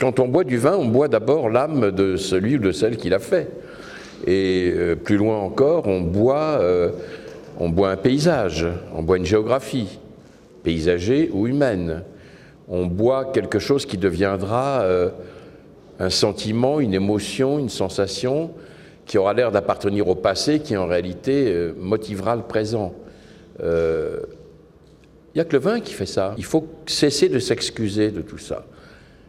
quand on boit du vin, on boit d'abord l'âme de celui ou de celle qui l'a fait. Et plus loin encore, on boit un paysage, on boit une géographie, paysagée ou humaine. On boit quelque chose qui deviendra un sentiment, une émotion, une sensation qui aura l'air d'appartenir au passé, qui en réalité motivera le présent. Il n'y a que le vin qui fait ça. Il faut cesser de s'excuser de tout ça.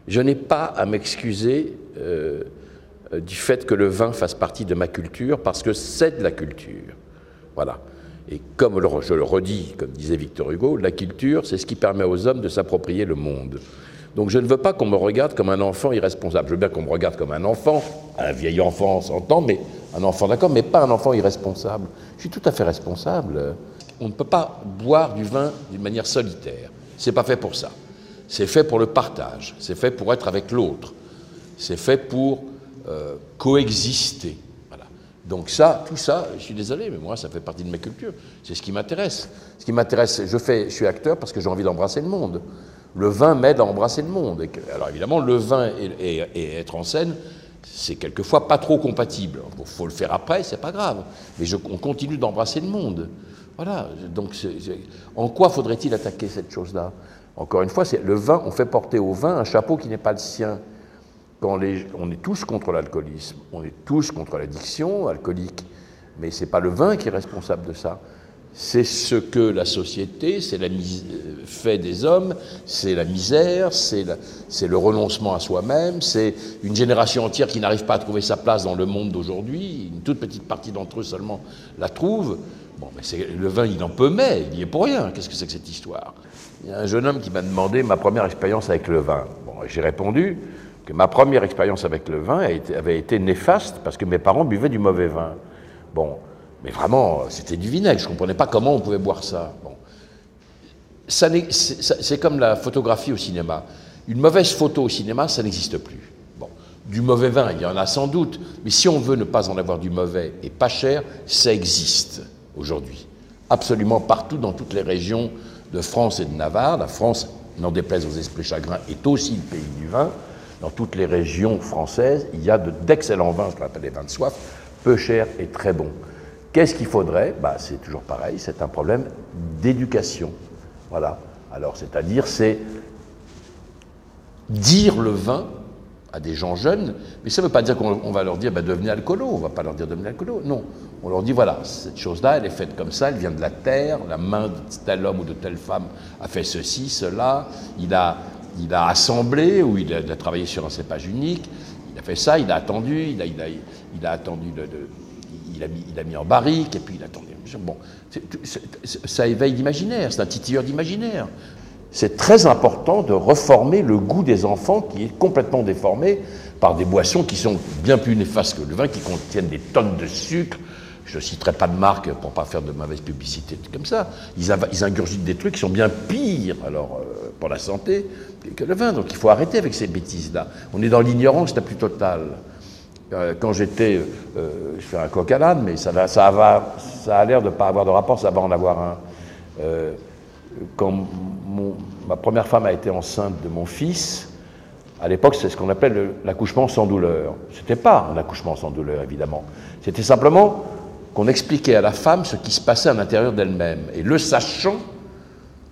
Je n'ai pas à m'excuser du fait que le vin fasse partie de ma culture, parce que c'est de la culture. Voilà. Et comme je le redis, comme disait Victor Hugo, la culture, c'est ce qui permet aux hommes de s'approprier le monde. Donc je ne veux pas qu'on me regarde comme un enfant irresponsable. Je veux bien qu'on me regarde comme un enfant, un vieil enfant, on s'entend, mais un enfant d'accord, mais pas un enfant irresponsable. Je suis tout à fait responsable. On ne peut pas boire du vin d'une manière solitaire. C'est pas fait pour ça. C'est fait pour le partage. C'est fait pour être avec l'autre. C'est fait pour coexister. Voilà. Donc ça, tout ça, je suis désolé, mais moi, ça fait partie de ma culture. C'est ce qui m'intéresse. Ce qui m'intéresse, je suis acteur parce que j'ai envie d'embrasser le monde. Le vin m'aide à embrasser le monde. Alors évidemment, le vin et être en scène, c'est quelquefois pas trop compatible. Il faut le faire après, c'est pas grave. Mais on continue d'embrasser le monde. Voilà. Donc, en quoi faudrait-il attaquer cette chose-là? Encore une fois, c'est le vin. On fait porter au vin un chapeau qui n'est pas le sien. On est tous contre l'alcoolisme, on est tous contre l'addiction alcoolique, mais c'est pas le vin qui est responsable de ça. C'est ce que la société, fait des hommes, c'est la misère, c'est le renoncement à soi-même, c'est une génération entière qui n'arrive pas à trouver sa place dans le monde d'aujourd'hui, une toute petite partie d'entre eux seulement la trouve. Bon, mais le vin, il en peut, mais il y est pour rien. Qu'est-ce que c'est que cette histoire? Il y a un jeune homme qui m'a demandé ma première expérience avec le vin. Bon, j'ai répondu que ma première expérience avec le vin avait été néfaste parce que mes parents buvaient du mauvais vin. Bon. Mais vraiment, c'était du vinaigre, je ne comprenais pas comment on pouvait boire ça. Bon. C'est comme la photographie au cinéma. Une mauvaise photo au cinéma, ça n'existe plus. Bon. Du mauvais vin, il y en a sans doute, mais si on veut ne pas en avoir du mauvais et pas cher, ça existe aujourd'hui. Absolument partout, dans toutes les régions de France et de Navarre. La France, n'en déplaise aux esprits chagrins, est aussi le pays du vin. Dans toutes les régions françaises, il y a d'excellents vins, je l'appelle les vins de soif, peu chers et très bons. Qu'est-ce qu'il faudrait? C'est toujours pareil, c'est un problème d'éducation. Voilà. Alors, c'est-à-dire, c'est dire le vin à des gens jeunes, mais ça ne veut pas dire qu'on va leur dire devenez alcoolo, on ne va pas leur dire devenez alcoolo. Non, on leur dit voilà, cette chose-là, elle est faite comme ça, elle vient de la terre, la main de tel homme ou de telle femme a fait ceci, cela, il a assemblé, ou il a travaillé sur un cépage unique, il a fait ça, il a attendu, il a mis en barrique, et puis il a attendu. Bon, ça éveille l'imaginaire, c'est un titilleur d'imaginaire. C'est très important de reformer le goût des enfants qui est complètement déformé par des boissons qui sont bien plus néfastes que le vin, qui contiennent des tonnes de sucre. Je ne citerai pas de marque pour ne pas faire de mauvaise publicité comme ça. Ils ingurgitent des trucs qui sont bien pires pour la santé que le vin. Donc il faut arrêter avec ces bêtises-là. On est dans l'ignorance la plus totale. Quand j'étais, je fais un coq à l'âne, mais ça a l'air de ne pas avoir de rapport, ça va en avoir un. Quand ma première femme a été enceinte de mon fils, à l'époque, c'est ce qu'on appelle l'accouchement sans douleur. C'était pas un accouchement sans douleur, évidemment. C'était simplement qu'on expliquait à la femme ce qui se passait à l'intérieur d'elle-même. Et le sachant,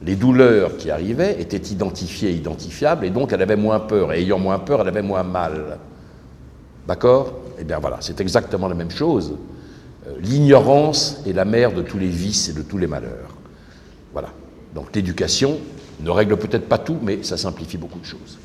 les douleurs qui arrivaient étaient identifiées, identifiables, et donc elle avait moins peur. Et ayant moins peur, elle avait moins mal. D'accord? Eh bien voilà, c'est exactement la même chose. L'ignorance est la mère de tous les vices et de tous les malheurs. Voilà. Donc l'éducation ne règle peut-être pas tout, mais ça simplifie beaucoup de choses.